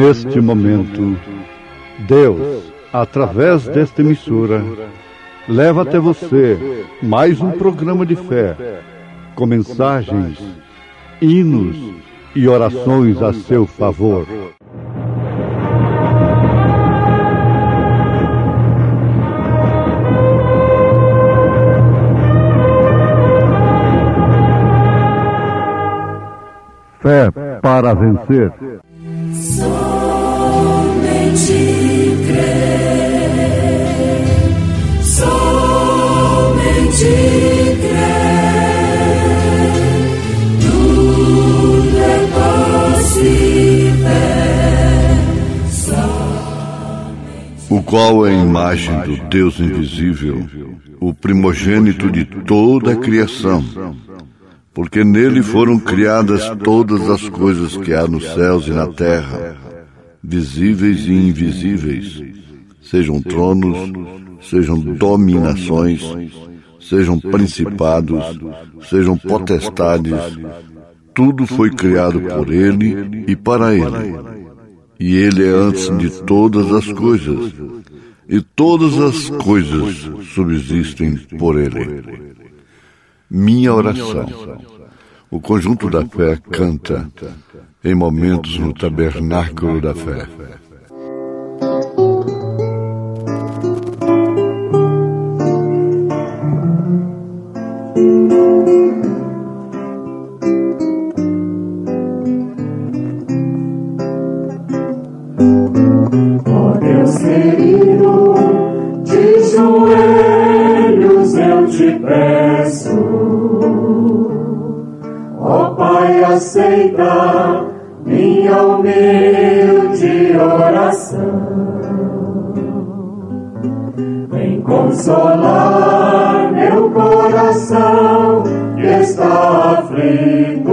neste momento, Deus, através desta emissora, leva até você mais um programa de fé, com mensagens, hinos e orações a seu favor. Fé para vencer. Somente crer, somente crer, tudo é possível. O qual é a imagem do Deus invisível, o primogênito de toda a criação. Porque nele foram criadas todas as coisas que há nos céus e na terra, visíveis e invisíveis, sejam tronos, sejam dominações, sejam principados, sejam potestades, tudo foi criado por ele e para ele. E ele é antes de todas as coisas, e todas as coisas subsistem por ele. Minha oração. O conjunto da fé canta em momentos no tabernáculo da fé. Ó Deus querido, de joelhos eu te peço. Ó Pai, aceita minha humilde oração. Vem consolar meu coração que está aflito.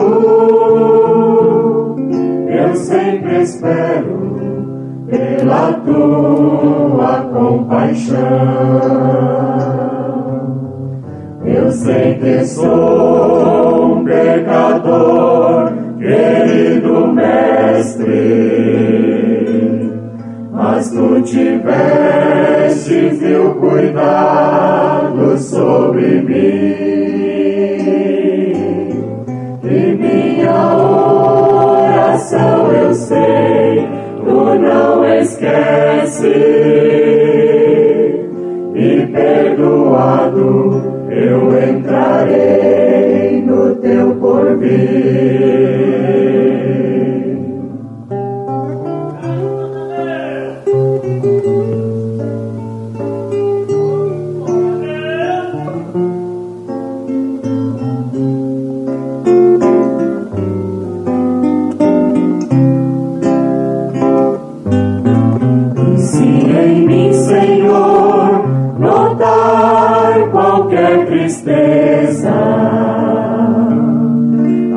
Eu sempre espero pela tua compaixão. Eu sei que sou um pecador, querido mestre, mas tu tiveste teu cuidado sobre mim, e minha oração eu sei, tu não esquece, e perdoado eu entrarei no teu porvir. E se em mim, Senhor, notar qualquer tristeza,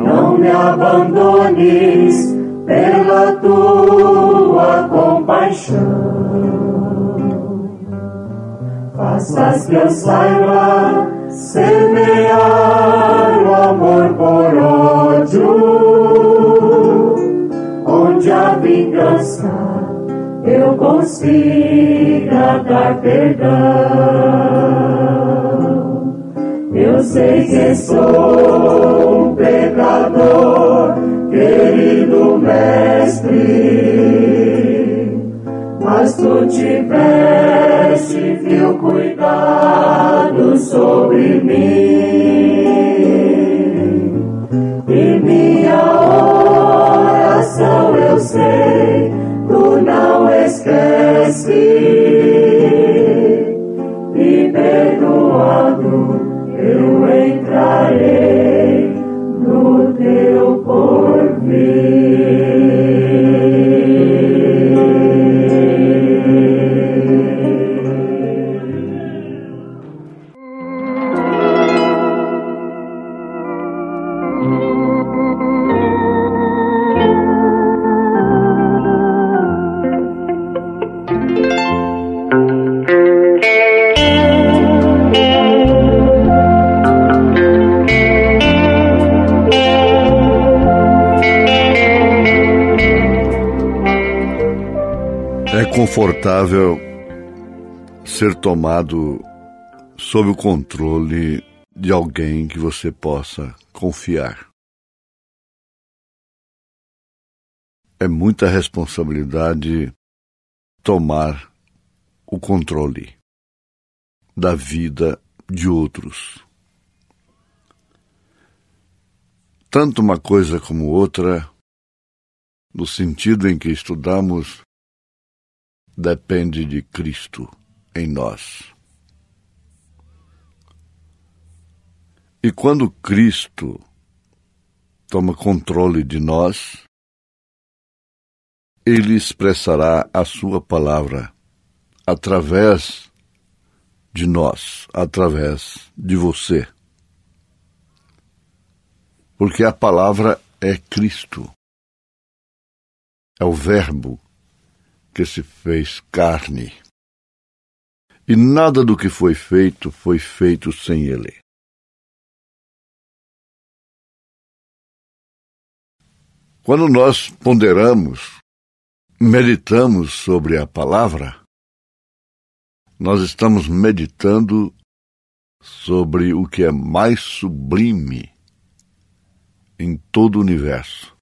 não me abandones pela tua compaixão. Faças que eu saiba semear o amor por ódio, onde a vingança eu consiga dar perdão. Eu sei que sou um pecador, querido mestre, mas tu tiveste teu cuidado sobre mim, e minha oração eu sei, tu não esquece, e perdoado eu entrarei no teu porvir. confortável ser tomado sob o controle de alguém que você possa confiar. É muita responsabilidade tomar o controle da vida de outros. Tanto uma coisa como outra, no sentido em que estudamos, depende de Cristo em nós. E quando Cristo toma controle de nós, Ele expressará a sua palavra através de nós, através de você. Porque a palavra é Cristo. É o Verbo que se fez carne. E nada do que foi feito sem Ele. Quando nós ponderamos, meditamos sobre a palavra, nós estamos meditando sobre o que é mais sublime em todo o universo.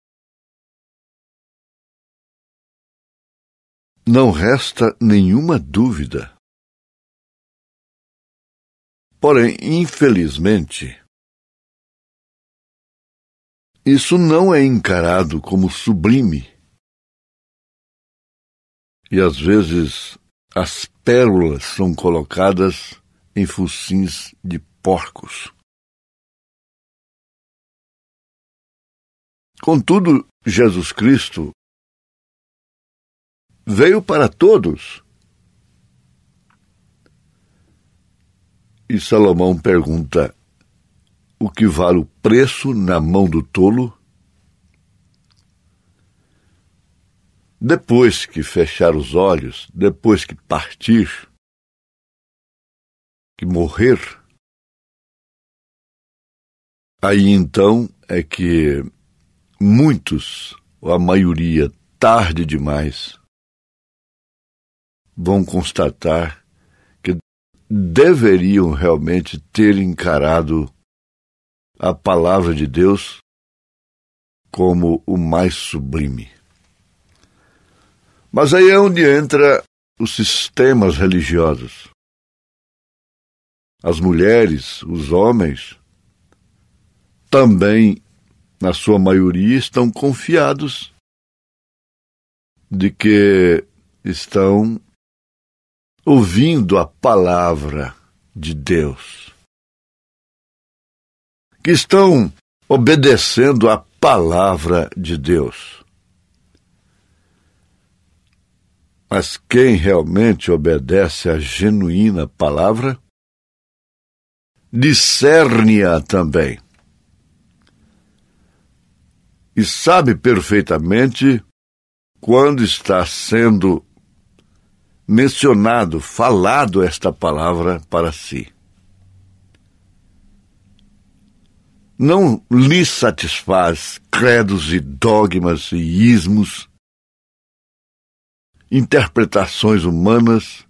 Não resta nenhuma dúvida. Porém, infelizmente, isso não é encarado como sublime. E às vezes as pérolas são colocadas em focinhos de porcos. Contudo, Jesus Cristo veio para todos. E Salomão pergunta: o que vale o preço na mão do tolo? Depois que fechar os olhos, depois que partir, que morrer, aí então é que muitos, ou a maioria, tarde demais, vão constatar que deveriam realmente ter encarado a palavra de Deus como o mais sublime. Mas aí é onde entra os sistemas religiosos. As mulheres, os homens, também, na sua maioria, estão confiados de que estão ouvindo a palavra de Deus, que estão obedecendo a palavra de Deus. Mas quem realmente obedece à genuína palavra, discerne-a também. E sabe perfeitamente quando está sendo mencionado, falado esta palavra para si. Não lhe satisfaz credos e dogmas e ismos, interpretações humanas,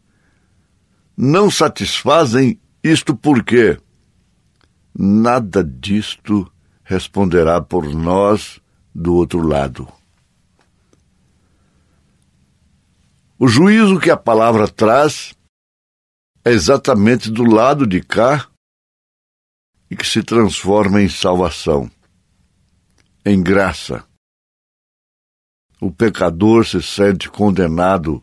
não satisfazem isto porque nada disto responderá por nós do outro lado. O juízo que a palavra traz é exatamente do lado de cá e que se transforma em salvação, em graça. O pecador se sente condenado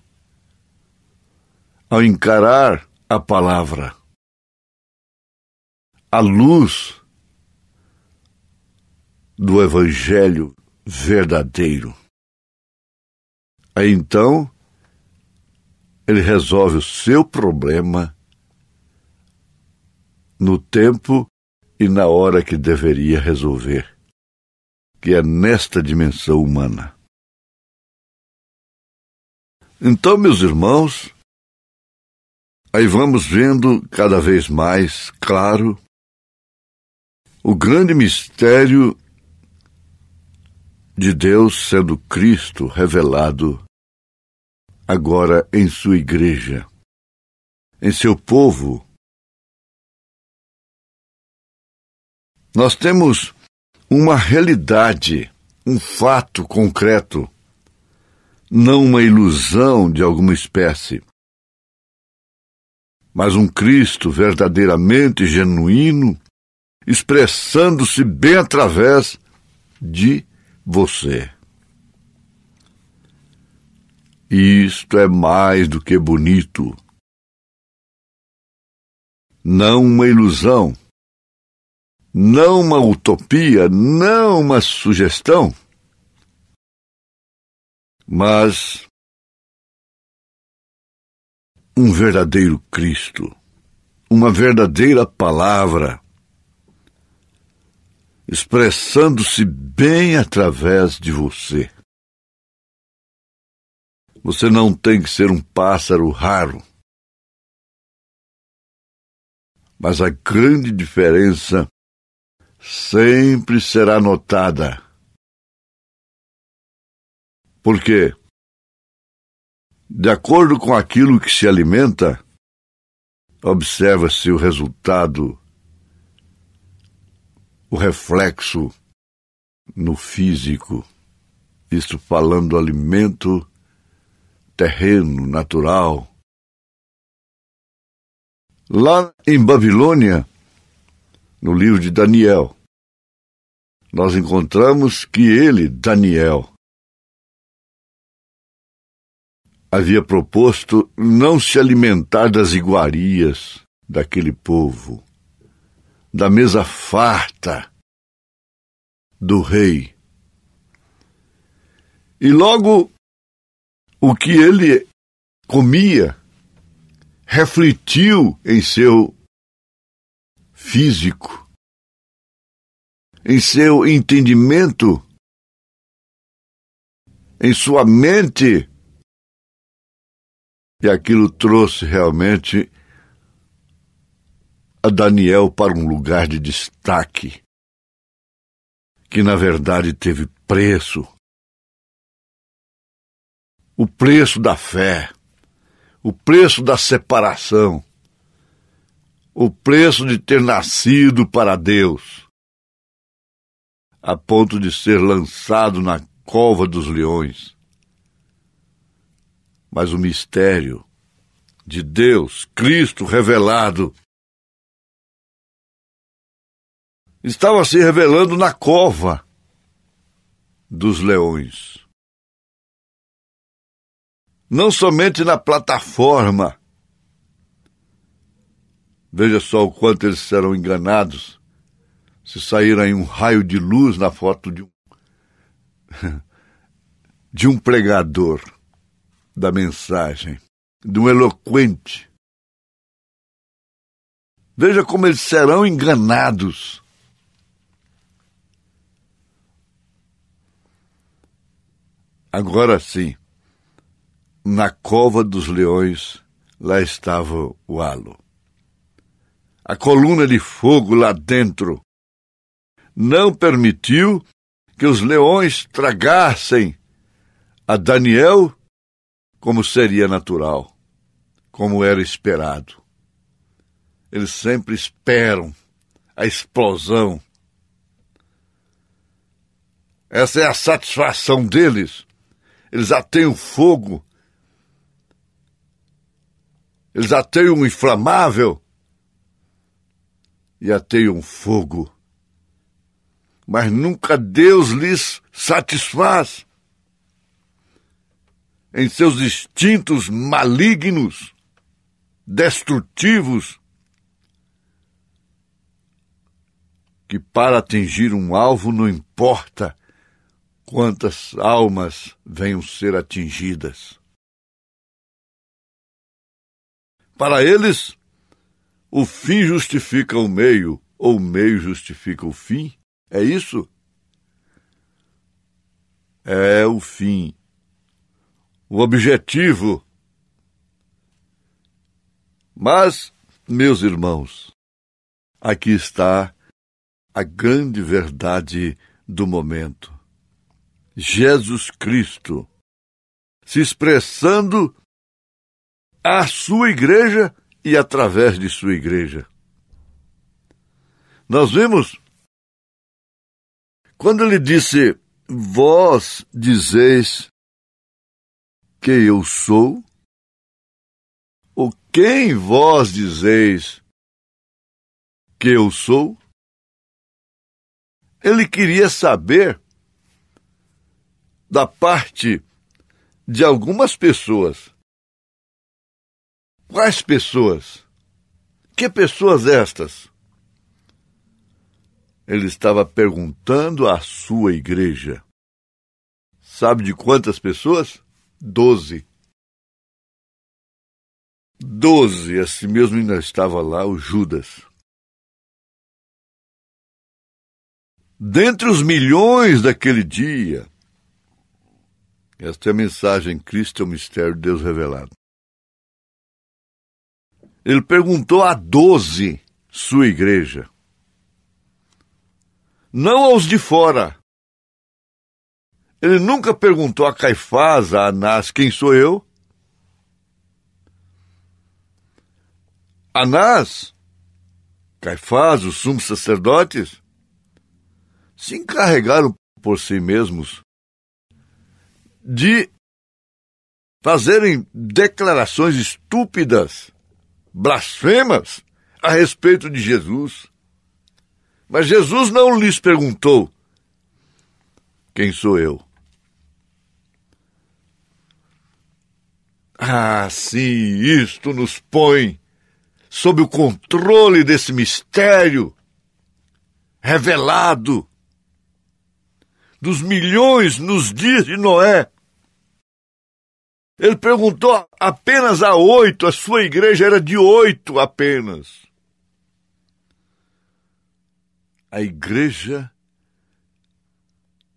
ao encarar a palavra, a luz do Evangelho verdadeiro. Aí então, ele resolve o seu problema no tempo e na hora que deveria resolver, que é nesta dimensão humana. Então, meus irmãos, aí vamos vendo cada vez mais claro o grande mistério de Deus sendo Cristo revelado agora em sua igreja, em seu povo. Nós temos uma realidade, um fato concreto, não uma ilusão de alguma espécie, mas um Cristo verdadeiramente genuíno, expressando-se bem através de você. Isto é mais do que bonito. Não uma ilusão, não uma utopia, não uma sugestão, mas um verdadeiro Cristo, uma verdadeira palavra, expressando-se bem através de você. Você não tem que ser um pássaro raro, mas a grande diferença sempre será notada. Porque, de acordo com aquilo que se alimenta, observa-se o resultado, o reflexo no físico. Isto falando do alimento terreno, natural. Lá em Babilônia, no livro de Daniel, nós encontramos que ele, Daniel, havia proposto não se alimentar das iguarias daquele povo, da mesa farta do rei. E logo o que ele comia refletiu em seu físico, em seu entendimento, em sua mente, e aquilo trouxe realmente a Daniel para um lugar de destaque, que na verdade teve preço. O preço da fé, o preço da separação, o preço de ter nascido para Deus, a ponto de ser lançado na cova dos leões. Mas o mistério de Deus, Cristo revelado, estava se revelando na cova dos leões. Não somente na plataforma. Veja só o quanto eles serão enganados se saírem um raio de luz na foto de um pregador da mensagem, de um eloquente. Veja como eles serão enganados. Agora sim, na cova dos leões, lá estava o halo. A coluna de fogo lá dentro não permitiu que os leões tragassem a Daniel como seria natural, como era esperado. Eles sempre esperam a explosão. Essa é a satisfação deles. Eles já têm o fogo. Eles ateiam um inflamável e ateiam um fogo. Mas nunca Deus lhes satisfaz. Em seus instintos malignos, destrutivos, que para atingir um alvo não importa quantas almas venham ser atingidas. Para eles, o fim justifica o meio, ou o meio justifica o fim. É isso? É o fim. O objetivo. Mas, meus irmãos, aqui está a grande verdade do momento. Jesus Cristo se expressando à sua igreja e através de sua igreja. Nós vimos quando ele disse: vós dizeis que eu sou, ou quem vós dizeis que eu sou? Ele queria saber da parte de algumas pessoas. Quais pessoas? Que pessoas estas? Ele estava perguntando à sua igreja. Sabe de quantas pessoas? 12. 12, assim mesmo ainda estava lá o Judas. Dentre os milhões daquele dia, esta é a mensagem: Cristo é o mistério de Deus revelado. Ele perguntou a 12, sua igreja. Não aos de fora. Ele nunca perguntou a Caifás, a Anás: quem sou eu? Anás, Caifás, os sumos sacerdotes, se encarregaram por si mesmos de fazerem declarações estúpidas, blasfemas, a respeito de Jesus. Mas Jesus não lhes perguntou: quem sou eu? Ah, sim, isto nos põe sob o controle desse mistério revelado dos milhões nos dias de Noé. Ele perguntou apenas a 8, a sua igreja era de 8 apenas. A igreja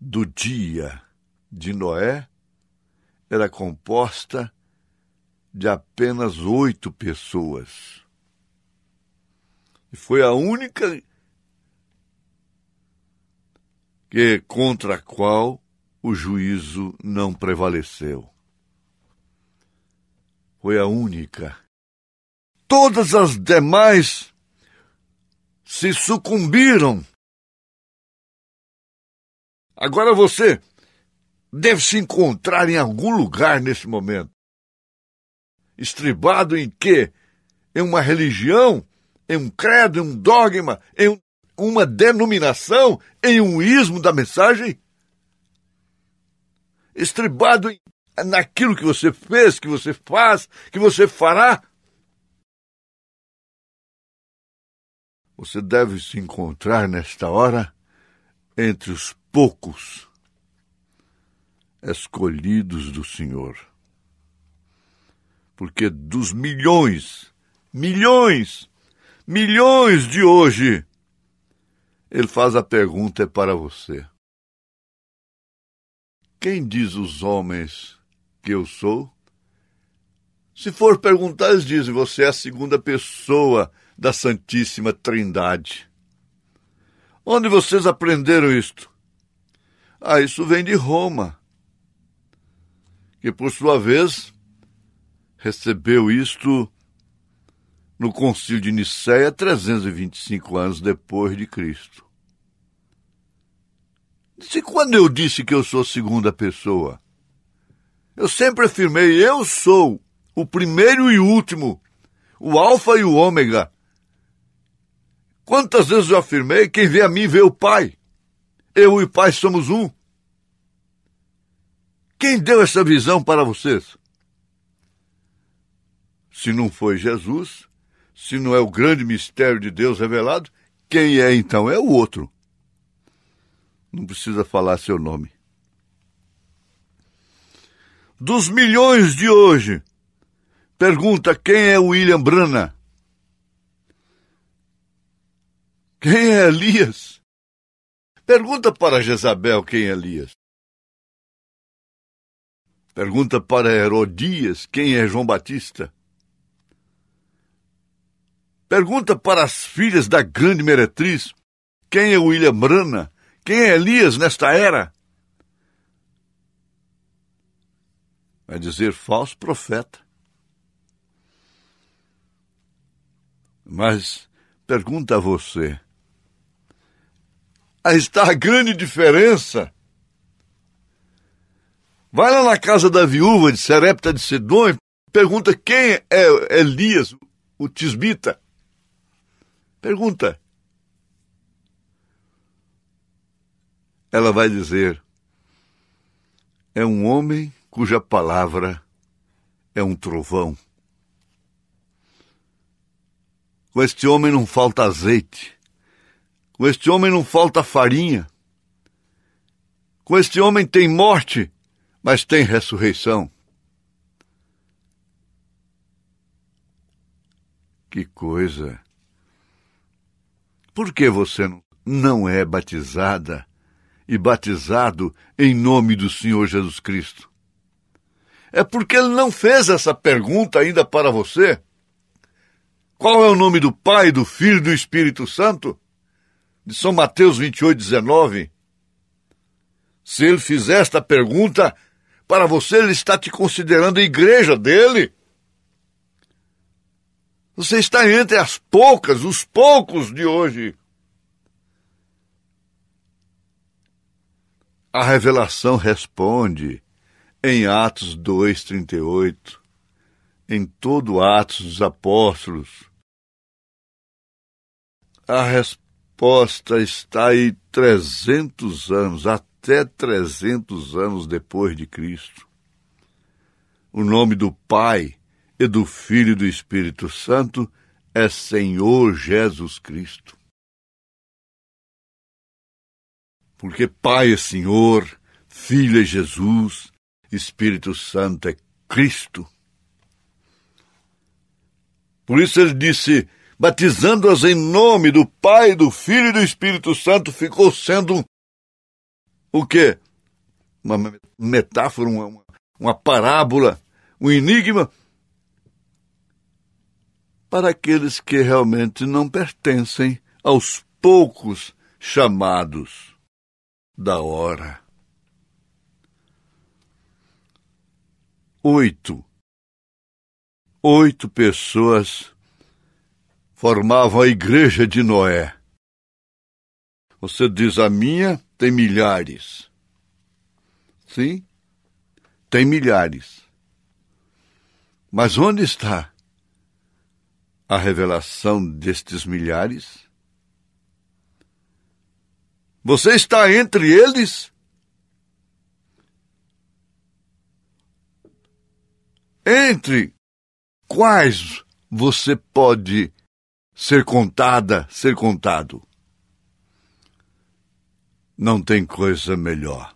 do dia de Noé era composta de apenas 8 pessoas. E foi a única contra a qual o juízo não prevaleceu. Foi a única. Todas as demais se sucumbiram. Agora você deve se encontrar em algum lugar nesse momento. Estribado em quê? Em uma religião? Em um credo? Em um dogma? Em uma denominação? Em um ismo da mensagem? Estribado naquilo que você fez, que você faz, que você fará? Você deve se encontrar nesta hora entre os poucos escolhidos do Senhor. Porque dos milhões de hoje, ele faz a pergunta para você: quem diz os homens que eu sou? Se for perguntar, eles dizem: você é a segunda pessoa da Santíssima Trindade. Onde vocês aprenderam isto? Ah, isso vem de Roma, que por sua vez recebeu isto no Concílio de Nicéia 325 anos depois de Cristo. E quando eu disse que eu sou segunda pessoa? Eu sempre afirmei: eu sou o primeiro e o último, o alfa e o ômega. Quantas vezes eu afirmei: quem vê a mim vê o Pai. Eu e o Pai somos um. Quem deu essa visão para vocês? Se não foi Jesus, se não é o grande mistério de Deus revelado, quem é então? É o outro. Não precisa falar seu nome. Dos milhões de hoje, pergunta: quem é William Branham? Quem é Elias? Pergunta para Jezabel quem é Elias. Pergunta para Herodias quem é João Batista. Pergunta para as filhas da grande meretriz quem é William Branham, quem é Elias nesta era. vai dizer falso profeta. Mas pergunta a você, aí está a grande diferença. Vai lá na casa da viúva de Sarepta de Sidom e pergunta quem é Elias, o tisbita. Pergunta. Ela vai dizer, é um homem cuja palavra é um trovão. Com este homem não falta azeite. Com este homem não falta farinha. Com este homem tem morte, mas tem ressurreição. Que coisa! Por que você não é batizada e batizado em nome do Senhor Jesus Cristo? É porque ele não fez essa pergunta ainda para você? Qual é o nome do Pai, do Filho e do Espírito Santo? De São Mateus 28:19. Se ele fizer esta pergunta, para você ele está te considerando a igreja dele. Você está entre as poucas, os poucos de hoje. A revelação responde em Atos 2:38, em todo Atos dos Apóstolos. A resposta está aí 300 anos, até 300 anos depois de Cristo. O nome do Pai e do Filho e do Espírito Santo é Senhor Jesus Cristo. Porque Pai é Senhor, Filho é Jesus, Espírito Santo é Cristo. Por isso ele disse, batizando-as em nome do Pai, do Filho e do Espírito Santo, ficou sendo o quê? Uma metáfora, uma parábola, um enigma para aqueles que realmente não pertencem aos poucos chamados da hora. 8 pessoas formavam a igreja de Noé. Você diz, a minha tem milhares. Sim, tem milhares. Mas onde está a revelação destes milhares? Você está entre eles? Entre quais você pode ser contado? Não tem coisa melhor.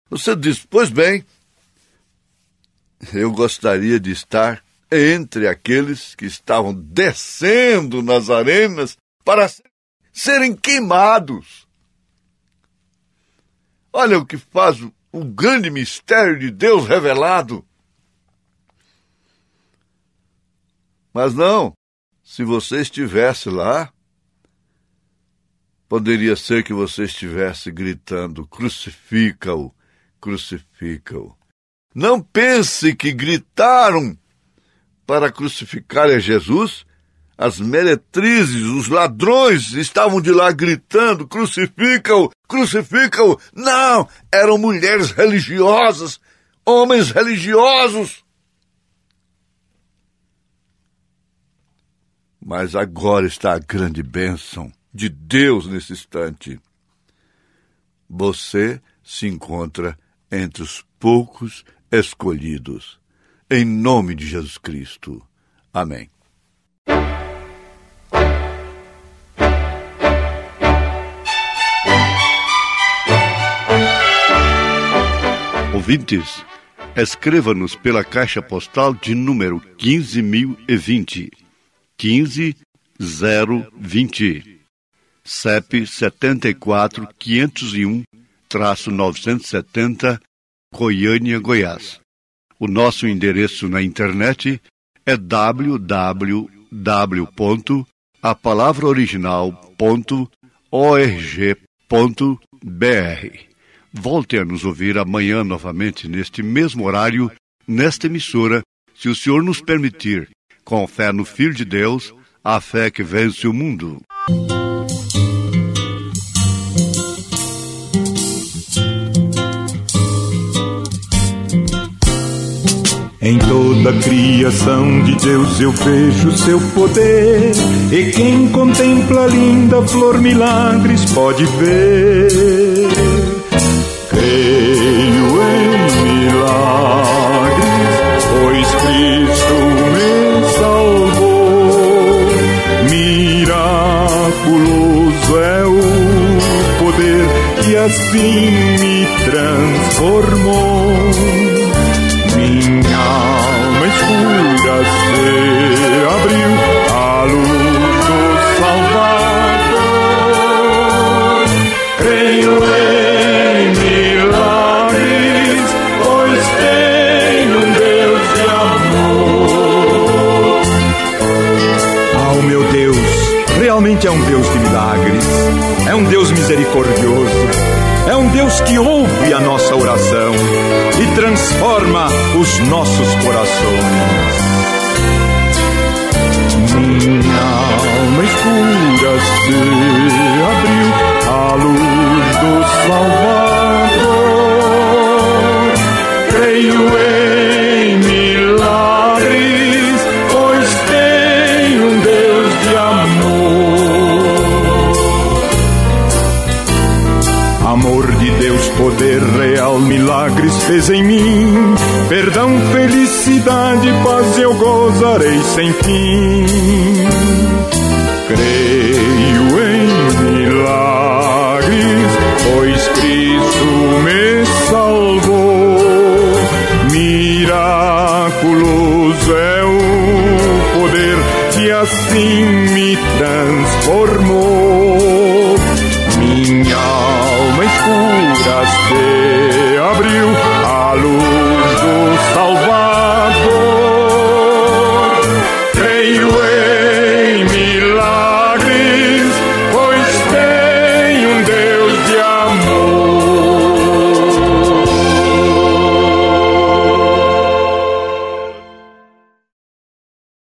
Você diz, pois bem, eu gostaria de estar entre aqueles que estavam descendo nas arenas para serem queimados. Olha o que faz o grande mistério de Deus revelado. Mas não, se você estivesse lá, poderia ser que você estivesse gritando, crucifica-o, crucifica-o. Não pense que gritaram para crucificar a Jesus. As meretrizes, os ladrões estavam de lá gritando, crucifica-o, crucifica-o. Não, eram mulheres religiosas, homens religiosos. Mas agora está a grande bênção de Deus nesse instante. Você se encontra entre os poucos escolhidos. Em nome de Jesus Cristo. Amém. Ouvintes, escreva-nos pela caixa postal de número 15.020. 15020, CEP 74501-970, Goiânia, Goiás. O nosso endereço na internet é www.apalavraoriginal.org.br. Volte a nos ouvir amanhã novamente neste mesmo horário nesta emissora, se o Senhor nos permitir, com fé no Filho de Deus, a fé que vence o mundo. Em toda a criação de Deus eu vejo seu poder, e quem contempla a linda flor milagres pode ver. Creio em milagres, pois Cristo me salvou. Miraculoso é o poder que assim me transformou. Minha alma escura se abriu à luz do Salvador. Creio em milagres, pois tenho um Deus de amor. Ah, o meu Deus realmente é um Deus de milagres, é um Deus misericordioso, é um Deus que ouve a nossa oração e transforma os nossos corações. Minha alma escura se abriu à luz do Salvador. Creio em milagres, pois tenho um Deus de amor. Amor de Deus, poder real, milagres fez em mim. Perdão, felicidade, paz eu gozarei sem fim. Creio em milagres, pois Cristo me salvou. Miraculoso é o poder que assim me transformou. Minha alma escura se abriu à luz do Salvador.